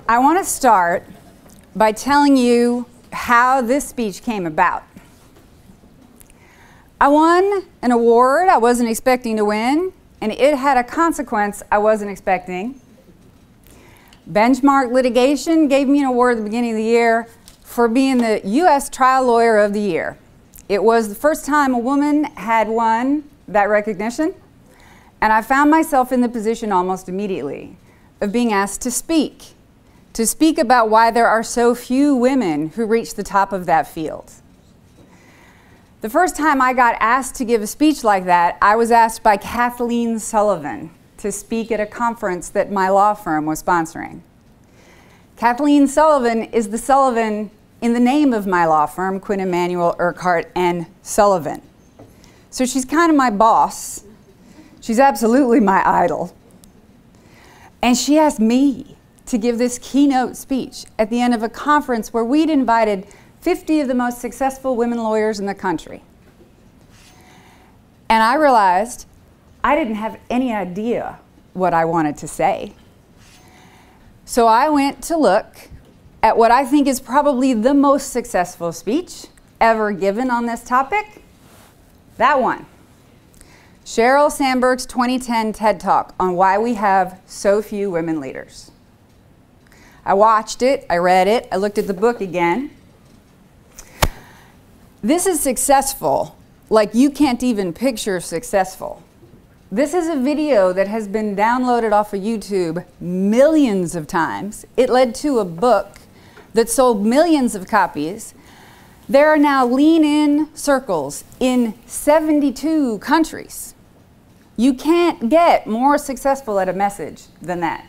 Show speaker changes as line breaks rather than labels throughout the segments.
I want to start by telling you how this speech came about. I won an award I wasn't expecting to win, and it had a consequence I wasn't expecting. Benchmark Litigation gave me an award at the beginning of the year for being the U.S. Trial Lawyer of the Year. It was the first time a woman had won that recognition, and I found myself in the position almost immediately of being asked to speak about why there are so few women who reach the top of that field. The first time I got asked to give a speech like that, I was asked by Kathleen Sullivan to speak at a conference that my law firm was sponsoring. Kathleen Sullivan is the Sullivan in the name of my law firm, Quinn Emanuel Urquhart and Sullivan. So she's kind of my boss. She's absolutely my idol. And she asked me to give this keynote speech at the end of a conference where we'd invited 50 of the most successful women lawyers in the country. And I realized I didn't have any idea what I wanted to say. So I went to look at what I think is probably the most successful speech ever given on this topic. That one. Sheryl Sandberg's 2010 TED Talk on why we have so few women leaders. I watched it, I read it, I looked at the book again. This is successful, like you can't even picture successful. This is a video that has been downloaded off of YouTube millions of times. It led to a book that sold millions of copies. There are now lean-in circles in 72 countries. You can't get more successful at a message than that.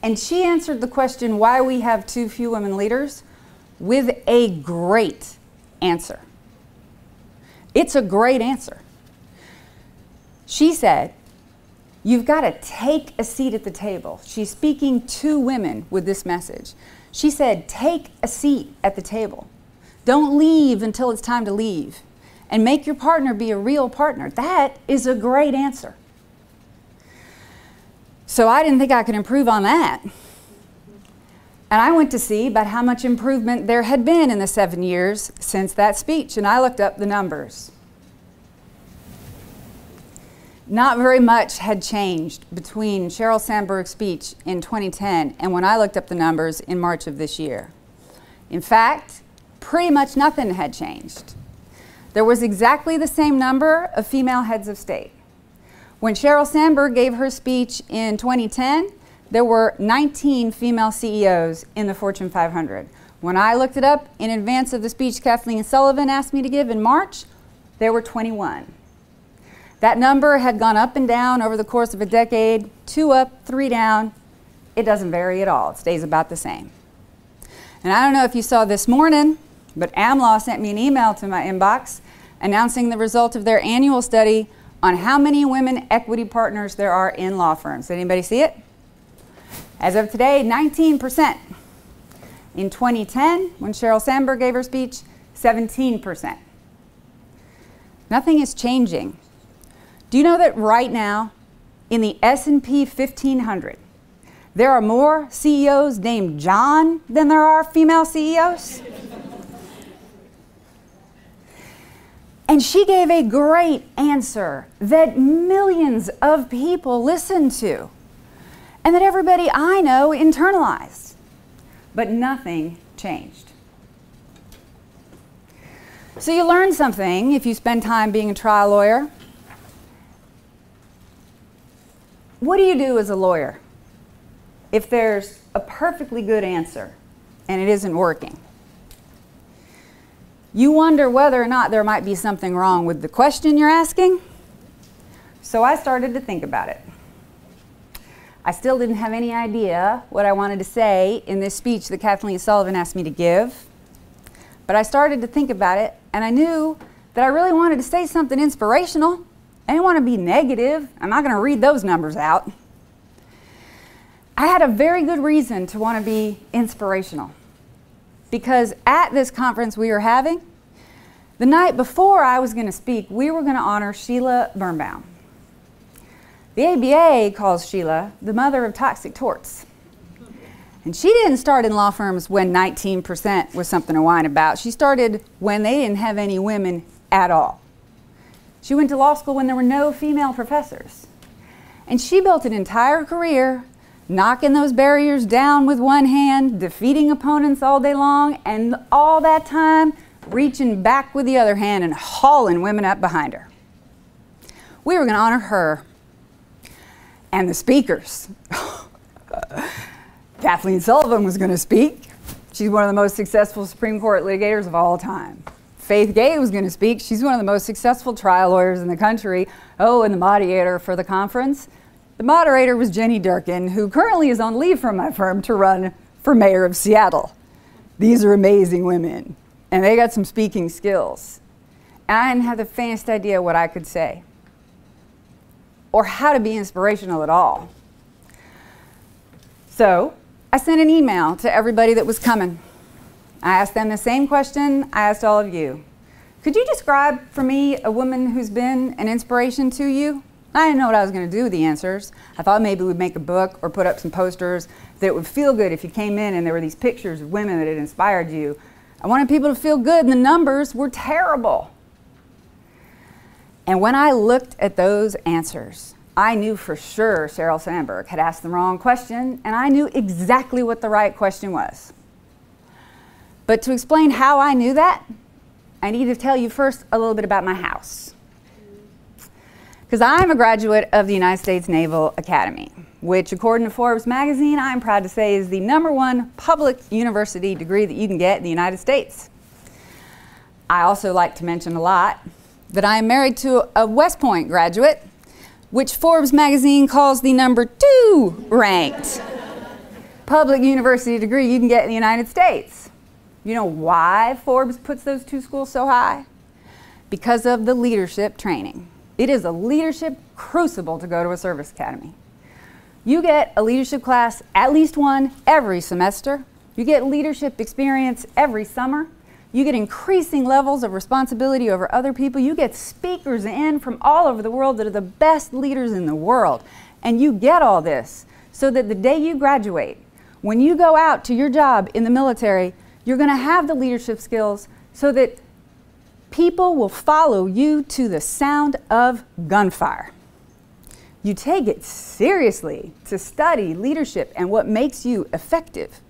And she answered the question why we have too few women leaders with a great answer. It's a great answer. She said, you've got to take a seat at the table. She's speaking to women with this message. She said, take a seat at the table. Don't leave until it's time to leave. And make your partner be a real partner. That is a great answer. So I didn't think I could improve on that. And I went to see about how much improvement there had been in the 7 years since that speech, and I looked up the numbers. Not very much had changed between Sheryl Sandberg's speech in 2010 and when I looked up the numbers in March of this year. In fact, pretty much nothing had changed. There was exactly the same number of female heads of state. When Sheryl Sandberg gave her speech in 2010, there were 19 female CEOs in the Fortune 500. When I looked it up in advance of the speech Kathleen Sullivan asked me to give in March, there were 21. That number had gone up and down over the course of a decade, 2 up, 3 down. It doesn't vary at all. It stays about the same. And I don't know if you saw this morning, but AmLaw sent me an email to my inbox announcing the result of their annual study on how many women equity partners there are in law firms. Did anybody see it? As of today, 19%. In 2010, when Sheryl Sandberg gave her speech, 17%. Nothing is changing. Do you know that right now, in the S&P 1500, there are more CEOs named John than there are female CEOs? And she gave a great answer that millions of people listened to and that everybody I know internalized. But nothing changed. So you learn something if you spend time being a trial lawyer. What do you do as a lawyer if there's a perfectly good answer and it isn't working? You wonder whether or not there might be something wrong with the question you're asking. So I started to think about it. I still didn't have any idea what I wanted to say in this speech that Kathleen Sullivan asked me to give. But I started to think about it, and I knew that I really wanted to say something inspirational. I didn't want to be negative. I'm not going to read those numbers out. I had a very good reason to want to be inspirational. Because at this conference we were having, the night before I was going to speak, we were going to honor Sheila Birnbaum. The ABA calls Sheila the mother of toxic torts. And she didn't start in law firms when 19% was something to whine about. She started when they didn't have any women at all. She went to law school when there were no female professors. And she built an entire career knocking those barriers down with one hand, defeating opponents all day long, and all that time reaching back with the other hand and hauling women up behind her. We were going to honor her and the speakers. Kathleen Sullivan was going to speak. She's one of the most successful Supreme Court litigators of all time. Faith Gay was going to speak. She's one of the most successful trial lawyers in the country. Oh, and the moderator for the conference. The moderator was Jenny Durkin, who currently is on leave from my firm to run for mayor of Seattle. These are amazing women, and they got some speaking skills. And I didn't have the faintest idea what I could say or how to be inspirational at all. So I sent an email to everybody that was coming. I asked them the same question I asked all of you. Could you describe for me a woman who's been an inspiration to you? I didn't know what I was going to do with the answers. I thought maybe we'd make a book or put up some posters that would feel good if you came in and there were these pictures of women that had inspired you. I wanted people to feel good, and the numbers were terrible. And when I looked at those answers, I knew for sure Sheryl Sandberg had asked the wrong question, and I knew exactly what the right question was. But to explain how I knew that, I need to tell you first a little bit about my house. Because I'm a graduate of the United States Naval Academy, which according to Forbes magazine, I'm proud to say is the #1 public university degree that you can get in the United States. I also like to mention a lot that I am married to a West Point graduate, which Forbes magazine calls the #2 ranked public university degree you can get in the United States. You know why Forbes puts those two schools so high? Because of the leadership training. It is a leadership crucible to go to a service academy. You get a leadership class, at least one, every semester. You get leadership experience every summer. You get increasing levels of responsibility over other people. You get speakers in from all over the world that are the best leaders in the world. And you get all this so that the day you graduate, when you go out to your job in the military, you're going to have the leadership skills so that people will follow you to the sound of gunfire. You take it seriously to study leadership and what makes you effective.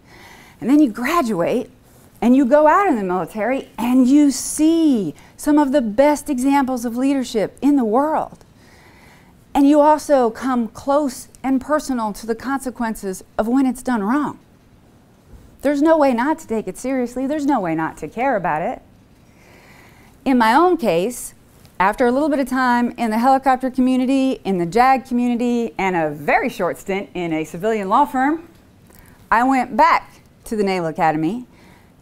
And then you graduate and you go out in the military and you see some of the best examples of leadership in the world. And you also come close and personal to the consequences of when it's done wrong. There's no way not to take it seriously. There's no way not to care about it. In my own case, after a little bit of time in the helicopter community, in the JAG community, and a very short stint in a civilian law firm, I went back to the Naval Academy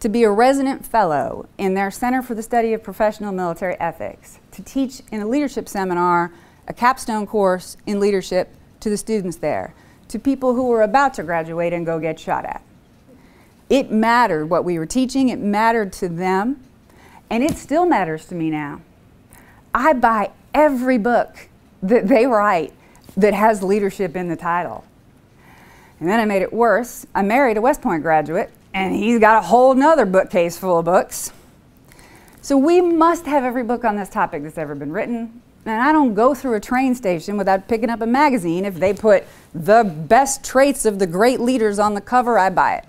to be a resident fellow in their Center for the Study of Professional Military Ethics, to teach in a leadership seminar, a capstone course in leadership to the students there, to people who were about to graduate and go get shot at. It mattered what we were teaching, it mattered to them, and it still matters to me now. I buy every book that they write that has leadership in the title. And then I made it worse. I married a West Point graduate, and he's got a whole nother bookcase full of books. So we must have every book on this topic that's ever been written. And I don't go through a train station without picking up a magazine. If they put the best traits of the great leaders on the cover, I buy it.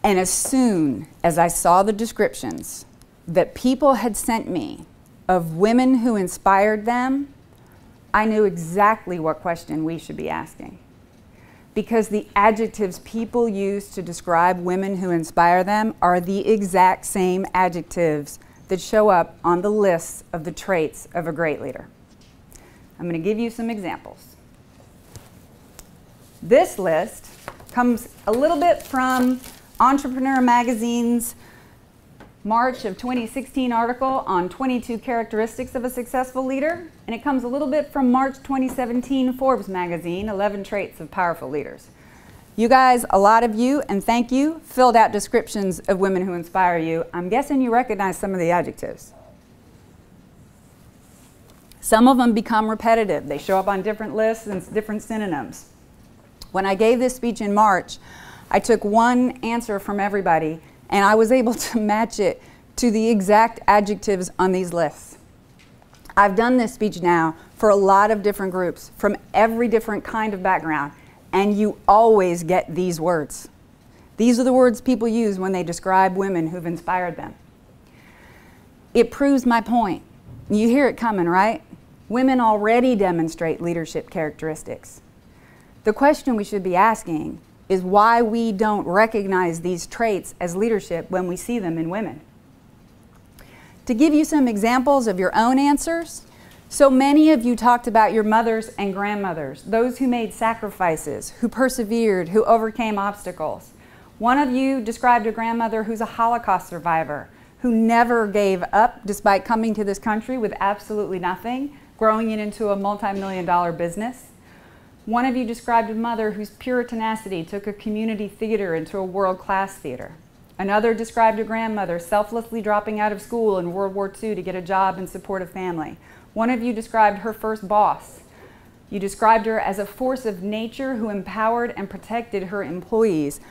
And as soon as I saw the descriptions that people had sent me of women who inspired them, I knew exactly what question we should be asking. Because the adjectives people use to describe women who inspire them are the exact same adjectives that show up on the lists of the traits of a great leader. I'm going to give you some examples. This list comes a little bit from Entrepreneur Magazine's March of 2016 article on 22 characteristics of a successful leader, and it comes a little bit from March 2017 Forbes magazine, 11 traits of powerful leaders. You guys, a lot of you, and thank you, filled out descriptions of women who inspire you. I'm guessing you recognize some of the adjectives. Some of them become repetitive. They show up on different lists and different synonyms. When I gave this speech in March, I took one answer from everybody, and I was able to match it to the exact adjectives on these lists. I've done this speech now for a lot of different groups from every different kind of background, and you always get these words. These are the words people use when they describe women who've inspired them. It proves my point. You hear it coming, right? Women already demonstrate leadership characteristics. The question we should be asking is why we don't recognize these traits as leadership when we see them in women. To give you some examples of your own answers, so many of you talked about your mothers and grandmothers, those who made sacrifices, who persevered, who overcame obstacles. One of you described a grandmother who's a Holocaust survivor, who never gave up despite coming to this country with absolutely nothing, growing it into a multi-million-dollar business. One of you described a mother whose pure tenacity took a community theater into a world-class theater. Another described a grandmother selflessly dropping out of school in World War II to get a job and support a family. One of you described her first boss. You described her as a force of nature who empowered and protected her employees.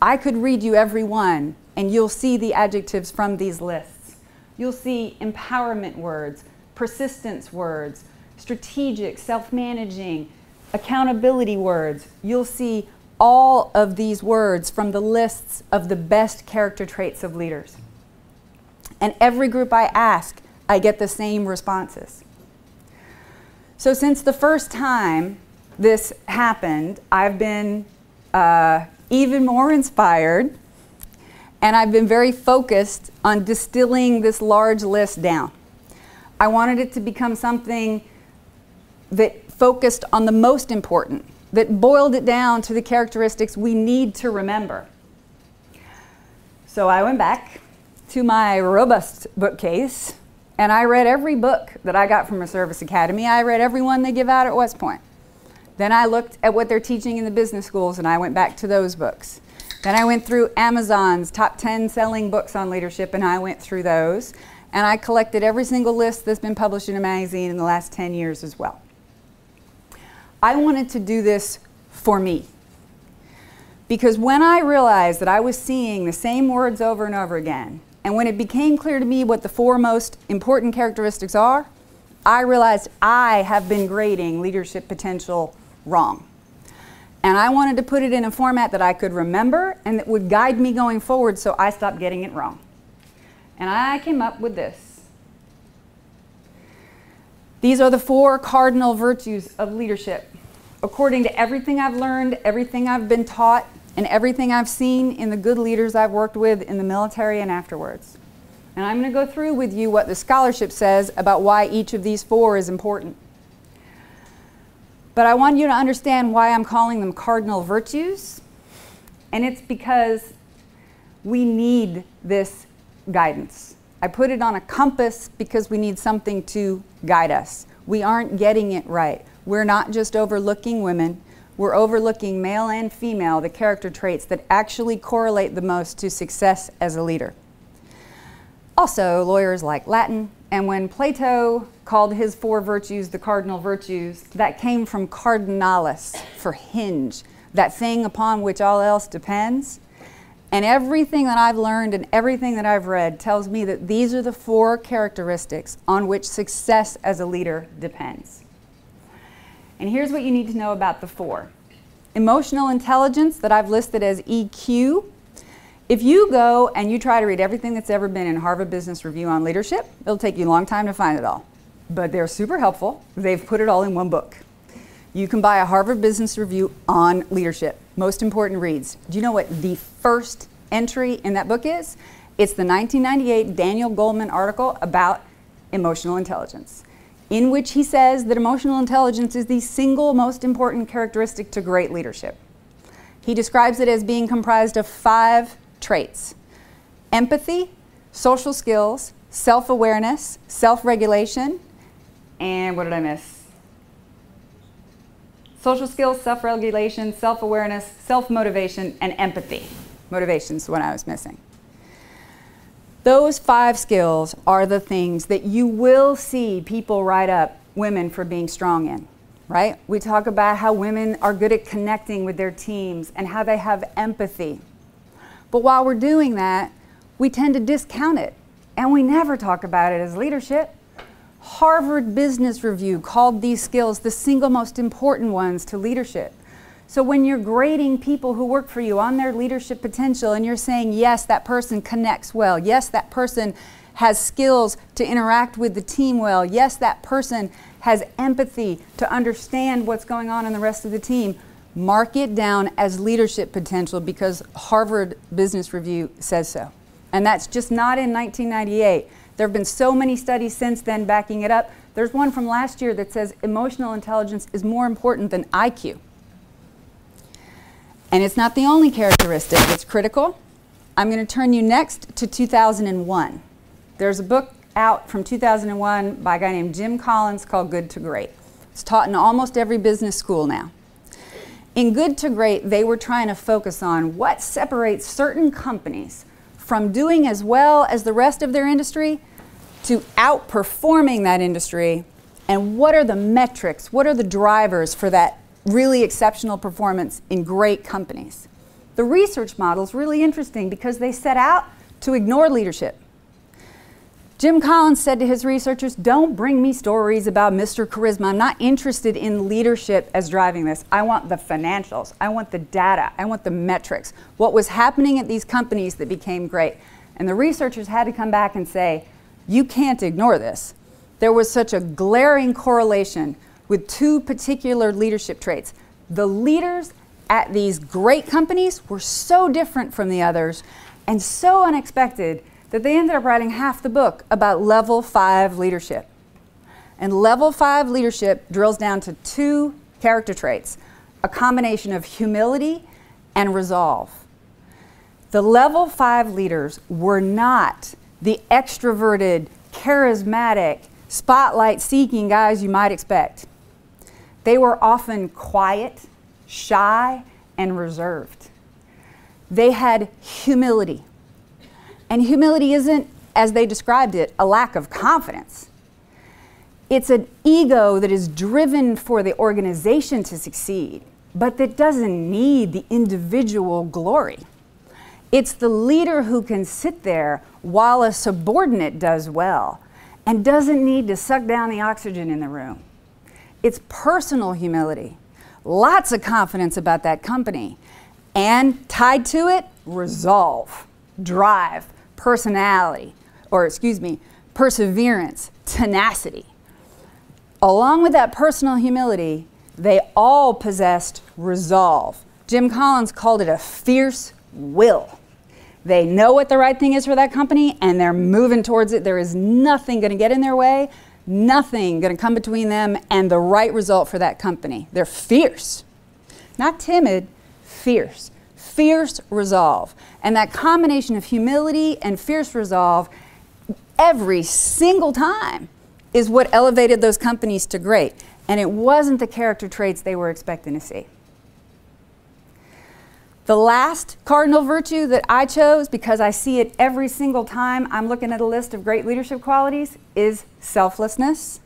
I could read you every one, and you'll see the adjectives from these lists. You'll see empowerment words, persistence words, strategic, self-managing, accountability words. You'll see all of these words from the lists of the best character traits of leaders. And every group I ask, I get the same responses. So since the first time this happened, I've been even more inspired, and I've been very focused on distilling this large list down. I wanted it to become something that focused on the most important, that boiled it down to the characteristics we need to remember. So I went back to my robust bookcase, and I read every book that I got from a service academy. I read every one they give out at West Point. Then I looked at what they're teaching in the business schools, and I went back to those books. Then I went through Amazon's top 10 selling books on leadership, and I went through those. And I collected every single list that's been published in a magazine in the last 10 years as well. I wanted to do this for me. Because when I realized that I was seeing the same words over and over again, and when it became clear to me what the 4 most important characteristics are, I realized I have been grading leadership potential wrong. And I wanted to put it in a format that I could remember and that would guide me going forward so I stopped getting it wrong. And I came up with this. These are the 4 cardinal virtues of leadership. According to everything I've learned, everything I've been taught, and everything I've seen in the good leaders I've worked with in the military and afterwards. And I'm going to go through with you what the scholarship says about why each of these 4 is important. But I want you to understand why I'm calling them cardinal virtues. And it's because we need this guidance. I put it on a compass because we need something to guide us. We aren't getting it right. We're not just overlooking women. We're overlooking male and female, the character traits that actually correlate the most to success as a leader. Also, lawyers like Latin, and when Plato called his 4 virtues the cardinal virtues, that came from cardinalis, for hinge, that thing upon which all else depends. And everything that I've learned and everything that I've read tells me that these are the 4 characteristics on which success as a leader depends. And here's what you need to know about the 4. Emotional intelligence, that I've listed as EQ. If you go and you try to read everything that's ever been in Harvard Business Review on leadership, it'll take you a long time to find it all. But they're super helpful. They've put it all in one book. You can buy a Harvard Business Review on leadership. Most important reads. Do you know what the first entry in that book is? It's the 1998 Daniel Goleman article about emotional intelligence, in which he says that emotional intelligence is the single most important characteristic to great leadership. He describes it as being comprised of 5 traits: empathy, social skills, self-awareness, self-regulation, and what did I miss? Social skills, self-regulation, self-awareness, self-motivation, and empathy. Motivation's the one I was missing. Those 5 skills are the things that you will see people write up women for being strong in. right? We talk about how women are good at connecting with their teams and how they have empathy. But while we're doing that, we tend to discount it, and we never talk about it as leadership. Harvard Business Review called these skills the single most important ones to leadership. So when you're grading people who work for you on their leadership potential and you're saying, yes, that person connects well, yes, that person has skills to interact with the team well, yes, that person has empathy to understand what's going on in the rest of the team, mark it down as leadership potential because Harvard Business Review says so. And that's just not in 1998. There have been so many studies since then backing it up. There's one from last year that says emotional intelligence is more important than IQ. And it's not the only characteristic that's critical. I'm going to turn you next to 2001. There's a book out from 2001 by a guy named Jim Collins called Good to Great. It's taught in almost every business school now. In Good to Great, they were trying to focus on what separates certain companies from doing as well as the rest of their industry to outperforming that industry, and what are the metrics, what are the drivers for that really exceptional performance in great companies. The research model is really interesting because they set out to ignore leadership. Jim Collins said to his researchers, don't bring me stories about Mr. Charisma. I'm not interested in leadership as driving this. I want the financials. I want the data. I want the metrics. What was happening at these companies that became great? And the researchers had to come back and say, you can't ignore this. There was such a glaring correlation with two particular leadership traits. The leaders at these great companies were so different from the others and so unexpected that they ended up writing half the book about level 5 leadership. And level 5 leadership drills down to two character traits, a combination of humility and resolve. The level 5 leaders were not the extroverted, charismatic, spotlight-seeking guys you might expect. They were often quiet, shy, and reserved. They had humility. And humility isn't, as they described it, a lack of confidence. It's an ego that is driven for the organization to succeed, but that doesn't need the individual glory. It's the leader who can sit there while a subordinate does well and doesn't need to suck down the oxygen in the room. It's personal humility, lots of confidence about that company, and tied to it, resolve, drive, personality, or perseverance, tenacity. Along with that personal humility, they all possessed resolve. Jim Collins called it a fierce will. They know what the right thing is for that company and they're moving towards it. There is nothing going to get in their way, nothing going to come between them and the right result for that company. They're fierce, not timid, fierce. Fierce resolve. And that combination of humility and fierce resolve every single time is what elevated those companies to great. And it wasn't the character traits they were expecting to see. The last cardinal virtue that I chose, because I see it every single time I'm looking at a list of great leadership qualities, is selflessness.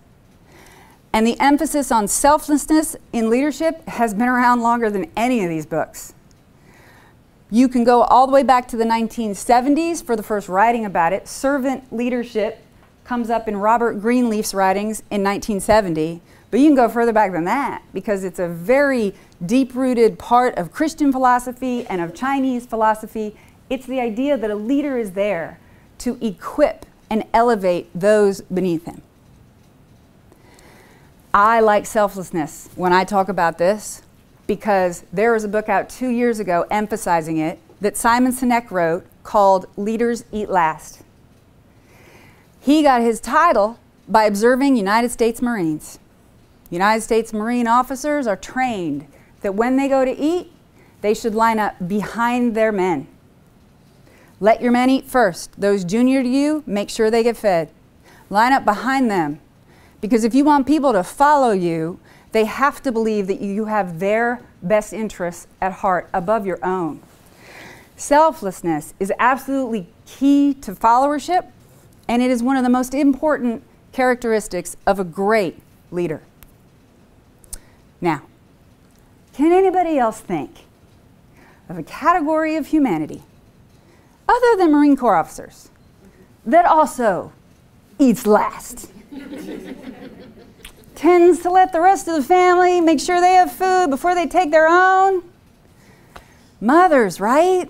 And the emphasis on selflessness in leadership has been around longer than any of these books. You can go all the way back to the 1970s for the first writing about it. Servant leadership comes up in Robert Greenleaf's writings in 1970, but you can go further back than that because it's a very deep-rooted part of Christian philosophy and of Chinese philosophy. It's the idea that a leader is there to equip and elevate those beneath him. I like selflessness when I talk about this, because there was a book out 2 years ago emphasizing it that Simon Sinek wrote called Leaders Eat Last. He got his title by observing United States Marines. United States Marine officers are trained that when they go to eat, they should line up behind their men. Let your men eat first. Those junior to you, make sure they get fed. Line up behind them. Because if you want people to follow you, they have to believe that you have their best interests at heart above your own. Selflessness is absolutely key to followership, and it is one of the most important characteristics of a great leader. Now, can anybody else think of a category of humanity, other than Marine Corps officers, that also eats last? Tends to let the rest of the family make sure they have food before they take their own? Mothers, right?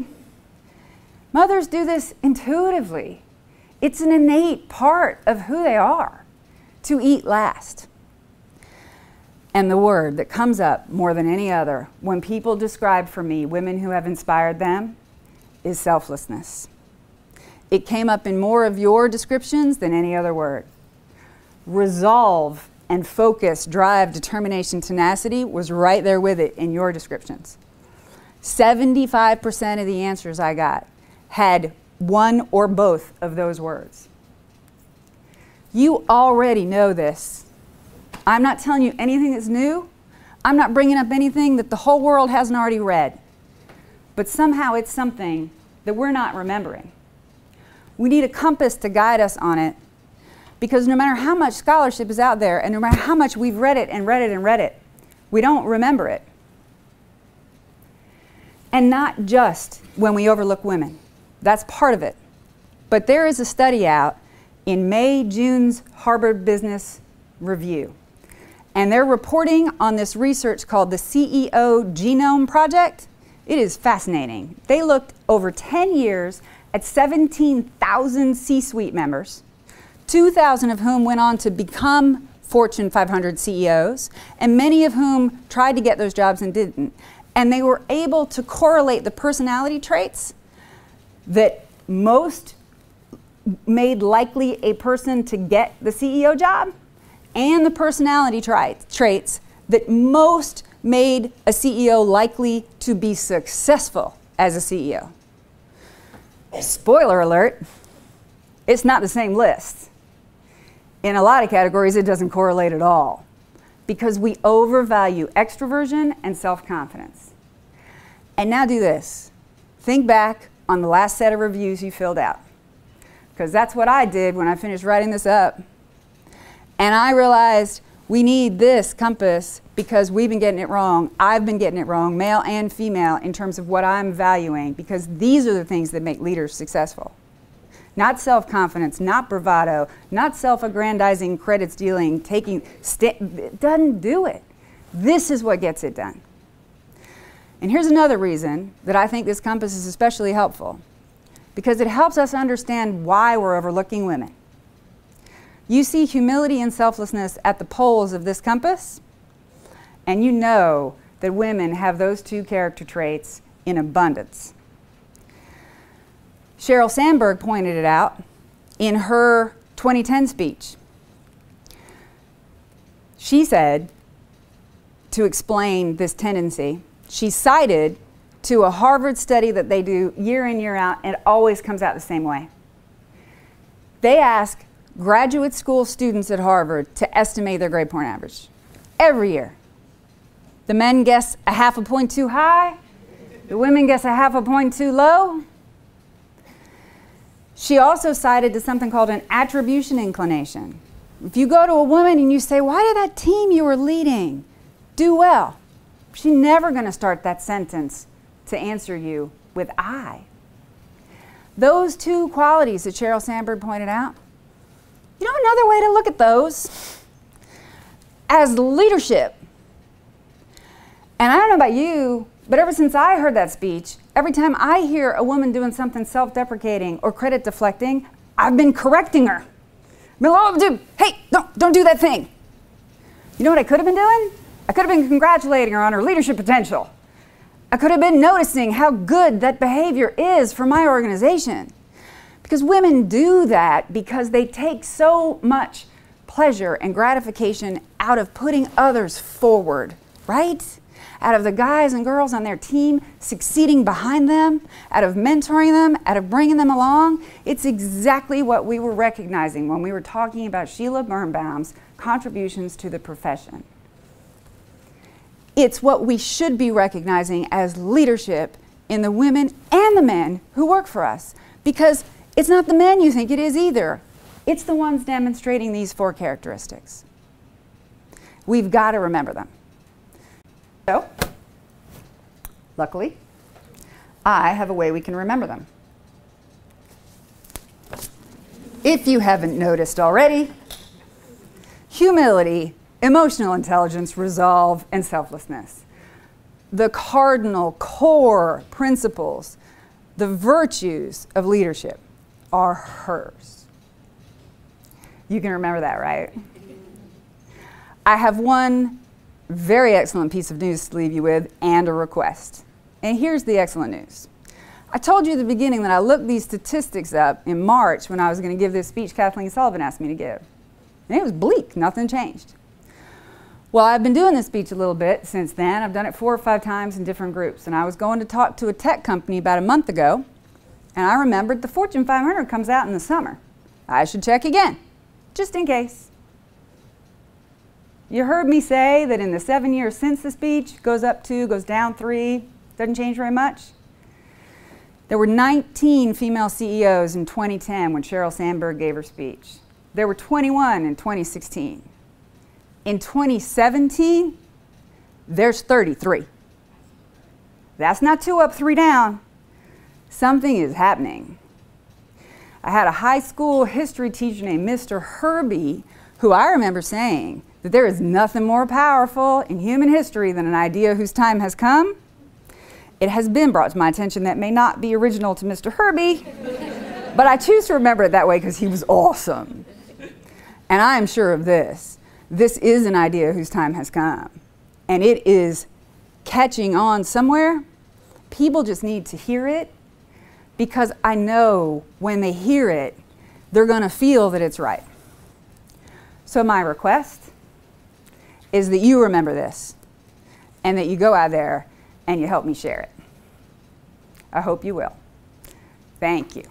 Mothers do this intuitively. It's an innate part of who they are, to eat last. And the word that comes up more than any other when people describe for me women who have inspired them is selflessness. It came up in more of your descriptions than any other word. Resolve and focus, drive, determination, tenacity was right there with it in your descriptions. 75% of the answers I got had one or both of those words. You already know this. I'm not telling you anything that's new. I'm not bringing up anything that the whole world hasn't already read. But somehow it's something that we're not remembering. We need a compass to guide us on it, because no matter how much scholarship is out there and no matter how much we've read it and read it and read it, we don't remember it. And not just when we overlook women. That's part of it. But there is a study out in May, June's Harvard Business Review. And they're reporting on this research called the CEO Genome Project. It is fascinating. They looked over 10 years at 17,000 C-suite members, 2,000 of whom went on to become Fortune 500 CEOs, and many of whom tried to get those jobs and didn't. And they were able to correlate the personality traits that most made likely a person to get the CEO job and the personality traits that most made a CEO likely to be successful as a CEO. Spoiler alert, it's not the same list. In a lot of categories, it doesn't correlate at all because we overvalue extroversion and self-confidence. And now do this. Think back on the last set of reviews you filled out, because that's what I did when I finished writing this up. And I realized we need this compass because we've been getting it wrong. I've been getting it wrong, male and female, in terms of what I'm valuing, because these are the things that make leaders successful. Not self-confidence, not bravado, not self-aggrandizing, credit stealing, it doesn't do it. This is what gets it done. And here's another reason that I think this compass is especially helpful, because it helps us understand why we're overlooking women. You see humility and selflessness at the poles of this compass, and you know that women have those two character traits in abundance. Sheryl Sandberg pointed it out in her 2010 speech. She said, to explain this tendency, she cited to a Harvard study that they do year in, year out, and it always comes out the same way. They ask graduate school students at Harvard to estimate their grade point average every year. The men guess a half a point too high, the women guess a half a point too low. She also cited to something called an attribution inclination. If you go to a woman and you say, why did that team you were leading do well? She's never going to start that sentence to answer you with I. Those two qualities that Sheryl Sandberg pointed out, you know another way to look at those? As leadership. And I don't know about you, but ever since I heard that speech, every time I hear a woman doing something self-deprecating or credit deflecting, I've been correcting her. Hey, don't do that thing. You know what I could have been doing? I could have been congratulating her on her leadership potential. I could have been noticing how good that behavior is for my organization. Because women do that because they take so much pleasure and gratification out of putting others forward, right? Out of the guys and girls on their team succeeding behind them, out of mentoring them, out of bringing them along. It's exactly what we were recognizing when we were talking about Sheila Birnbaum's contributions to the profession. It's what we should be recognizing as leadership in the women and the men who work for us. Because it's not the men you think it is either. It's the ones demonstrating these four characteristics. We've got to remember them. So, luckily, I have a way we can remember them. If you haven't noticed already, humility, emotional intelligence, resolve, and selflessness. The cardinal core principles, the virtues of leadership are hers. You can remember that, right? I have one very excellent piece of news to leave you with and a request. And here's the excellent news. I told you at the beginning that I looked these statistics up in March when I was going to give this speech Kathleen Sullivan asked me to give. And it was bleak, nothing changed. Well, I've been doing this speech a little bit since then. I've done it 4 or 5 times in different groups. And I was going to talk to a tech company about a month ago, and I remembered the Fortune 500 comes out in the summer. I should check again, just in case. You heard me say that in the 7 years since the speech, goes up 2, goes down 3, doesn't change very much. There were 19 female CEOs in 2010 when Sheryl Sandberg gave her speech. There were 21 in 2016. In 2017, there's 33. That's not 2 up, 3 down. Something is happening. I had a high school history teacher named Mr. Herbie, who I remember saying that there is nothing more powerful in human history than an idea whose time has come. It has been brought to my attention that may not be original to Mr. Herbie, but I choose to remember it that way because he was awesome. And I am sure of this. This is an idea whose time has come. And it is catching on somewhere. People just need to hear it, because I know when they hear it, they're going to feel that it's right. So my request is that you remember this, and that you go out there and you help me share it. I hope you will. Thank you.